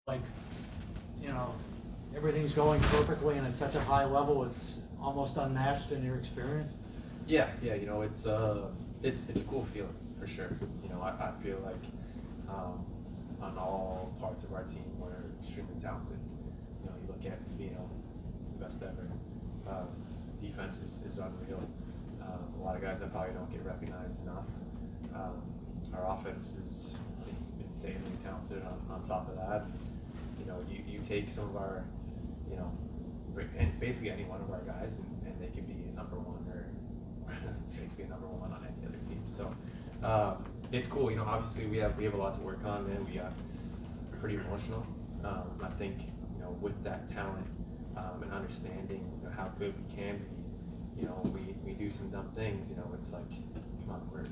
like, you know, everything's going perfectly and at such a high level, it's almost unmatched in your experience? Yeah, it's a cool feeling for sure. I feel like on all parts of our team we're extremely talented. You look at the best ever. Defense is unreal. A lot of guys that probably don't get recognized enough. Our offense is insanely talented on top of that. You take some of our, and basically any one of our guys, and they can be a number one or basically a number one on any other team. So it's cool. Obviously we have a lot to work on, and we got pretty emotional. I think with that talent and understanding how good we can be, we do some dumb things. It's like, come on, we're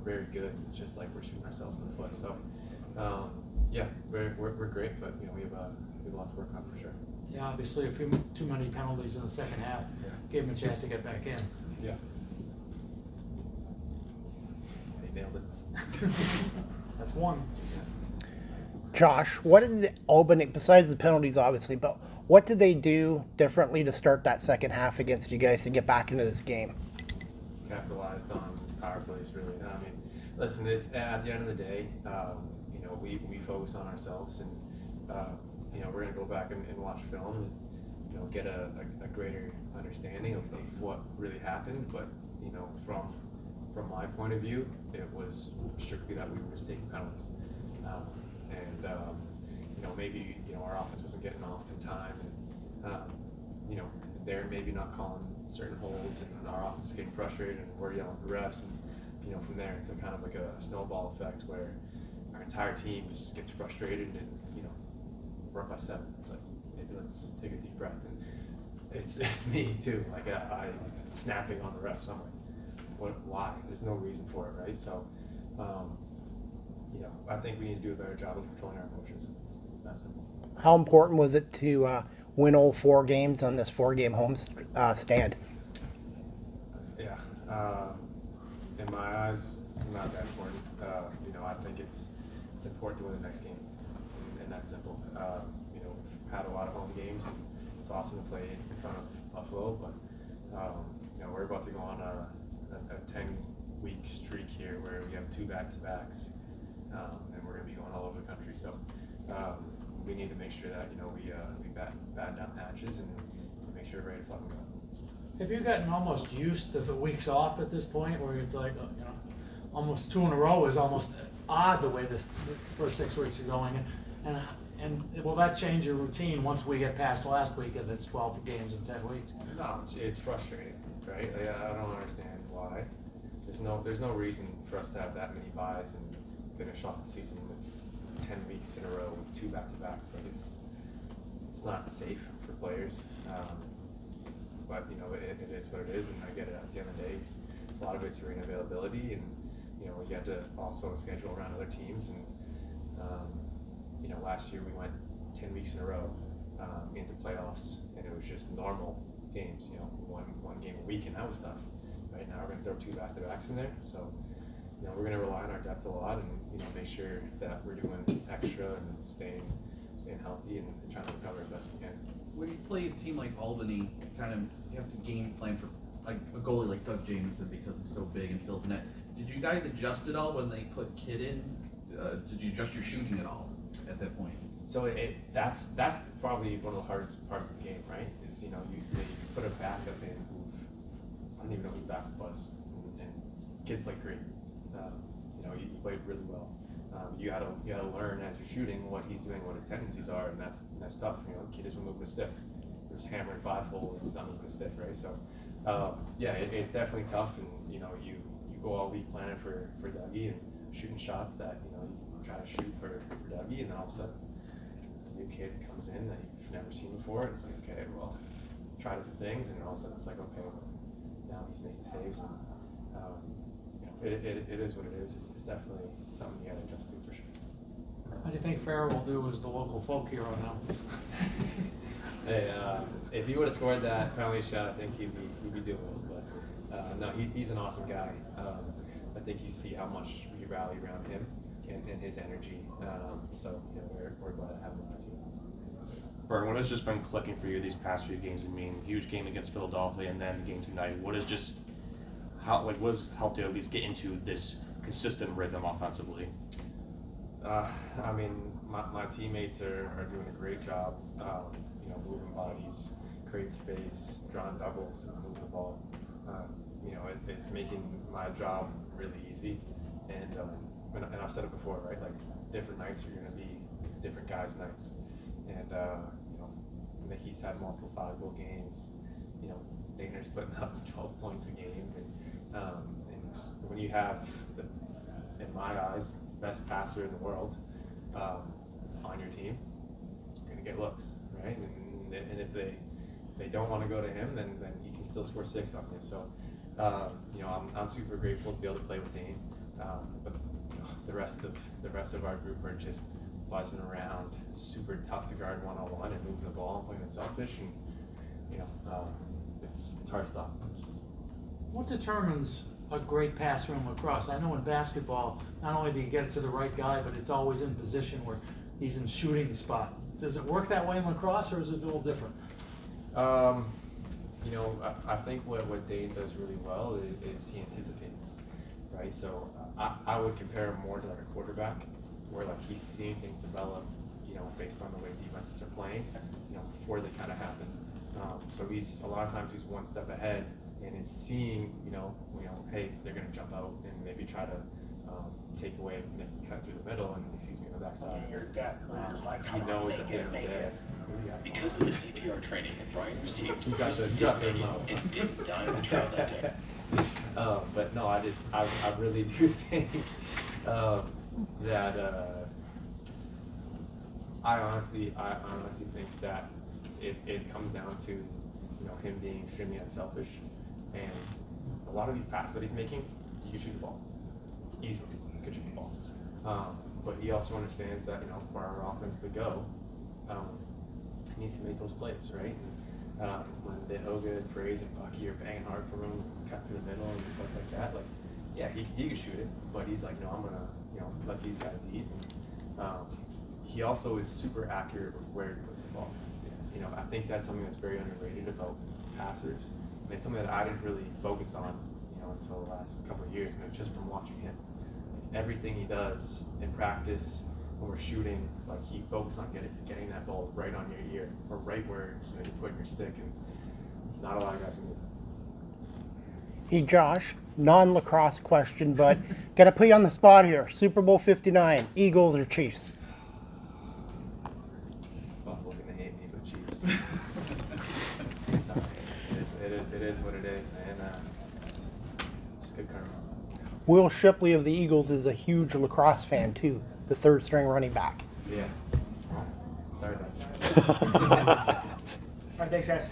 very good. It's just like we're shooting ourselves in the foot. So yeah, we're great, but we have a lot to work on for sure. Yeah, obviously a few too many penalties in the second half gave them a chance to get back in. Yeah. They nailed it. That's one. Josh, what did Albany, besides the penalties obviously, but what did they do differently to start that second half against you guys to get back into this game? Capitalized on power plays, really. I mean, listen, it's at the end of the day, we focus on ourselves, and we're gonna go back and watch film and get a greater understanding of what really happened. But from my point of view, it was strictly that we were just taking penalties, and maybe our offense wasn't getting off in time, and they're maybe not calling certain holds, and our offense is getting frustrated, and we're yelling at the refs, and from there it's a kind of like a snowball effect where our entire team just gets frustrated, and we're up by 7. It's like, maybe let's take a deep breath. And it's me too. Like I snapping on the refs. I'm like, why? There's no reason for it, right? So, I think we need to do a better job of controlling our emotions. It's that simple. How important was it to win all 4 games on this 4-game home stand? Yeah, in my eyes, not that important. I think it's important to win the next game, and that's simple. We've had a lot of home games, and it's awesome to play in front of Buffalo, but we're about to go on a 10-week streak here where we have 2 back-to-backs, and we're going to be going all over the country. So we need to make sure that we bat down hatches and make sure we're ready to fucking go. Have you gotten almost used to the weeks off at this point, where it's like, almost 2 in a row is almost odd the way this first 6 weeks are going, and will that change your routine once we get past last week and it's 12 games in 10 weeks? No, it's frustrating, right? I don't understand why. There's no reason for us to have that many buys and finish off the season with 10 weeks in a row with 2 back-to-backs. Like it's not safe for players. But it is what it is, and I get it. At the end of the day, a lot of it's arena availability, and you have to also schedule around other teams. And last year we went 10 weeks in a row into playoffs, and it was just normal games. One game a week, and that was tough. Right now we're going to throw 2 back-to-backs in there, so we're going to rely on our depth a lot, and make sure that we're doing extra and staying healthy and trying to recover as best we can. When you play a team like Albany, you have to game plan for like a goalie like Doug Jameson because he's so big and fills net. Did you guys adjust at all when they put Kidd in? Did you adjust your shooting at all at that point? So that's probably one of the hardest parts of the game, right? Is you put a backup in who I don't even know who the backup was, and Kidd played great. He played really well. You gotta learn as you're shooting what he's doing, what his tendencies are, and that's tough. Kidd is moving a stick. He was hammering 5-hole, and he was not moving a stick, right? So it's definitely tough, and you go all week planning for Dougie and shooting shots that you try to shoot for Dougie, and then all of a sudden a new kid comes in that you've never seen before, and it's like, okay, well, try different things, and all of a sudden it's like, okay, well, now he's making saves, and it is what it is. It's definitely something you gotta adjust to for sure. How do you think Farrell will do as the local folk hero now? Hey, if he would have scored that penalty shot, I think he'd be doing it. But no, he's an awesome guy. I think you see how much we rally around him and his energy. So we're glad to have him. Byrne, what has just been clicking for you these past few games? I mean, huge game against Philadelphia and then game tonight. What has just what has helped you at least get into this consistent rhythm offensively? I mean, my teammates are doing a great job. You know, moving bodies, create space, drawing doubles, moving the ball. You know, it's making my job really easy. And I've said it before, right? Like, different nights are going to be different guys' nights. And you know, Mickey's had multiple 5-goal games. You know, Dana's putting up 12 points a game. And when you have, in my eyes, the best passer in the world on your team, you're going to get looks, right? And if they don't want to go to him, then he can still score 6 on you. So, you know, I'm super grateful to be able to play with Dane. But you know, the rest of our group are just buzzing around, super tough to guard one-on-one and moving the ball and playing it selfish, and you know, it's hard to stop. What determines a great pass from lacrosse? I know in basketball, not only do you get it to the right guy, but it's always in position where he's in shooting spot. Does it work that way in lacrosse, or is it a little different? You know, I think what Dane does really well is he anticipates, right? So I would compare him more to like a quarterback, where like he's seeing things develop, you know, based on the way defenses are playing, you know, before they kind of happen. So a lot of times he's one step ahead and is seeing, you know, hey, they're going to jump out and maybe try to take away and cut through the middle, and he sees me on the backside. He knows at the end of the day. Because of the CPR training that Brian received, He's got the low. and didn't die in the trial that day. But no, I really do think that I honestly think that it comes down to, you know, him being extremely unselfish, and a lot of these passes that he's making, he can shoot the ball easily. He can shoot the ball, but he also understands that, you know, for our offense to go, he needs to make those plays, right? And, when the Hoga and Fraze and Bucky are banging hard for him, cut through the middle and stuff like that, like, yeah, he can shoot it, but he's like, no, I'm gonna, you know, let these guys eat. And, he also is super accurate with where he puts the ball. You know, I think that's something that's very underrated about passers, and it's something that I didn't really focus on, you know, until the last couple of years, and just from watching him. Everything he does in practice, when we're shooting, like, he focuses on getting that ball right on your ear, or right where, you know, you're putting your stick, and not a lot of guys can do that. Hey Josh, non-lacrosse question, but gotta put you on the spot here. Super Bowl 59, Eagles or Chiefs? Buffalo's gonna hate me, but Chiefs. It is what it is, man. Just good karma. Will Shipley of the Eagles is a huge lacrosse fan too, the third string running back. Yeah. Sorry about that. All right, thanks, guys.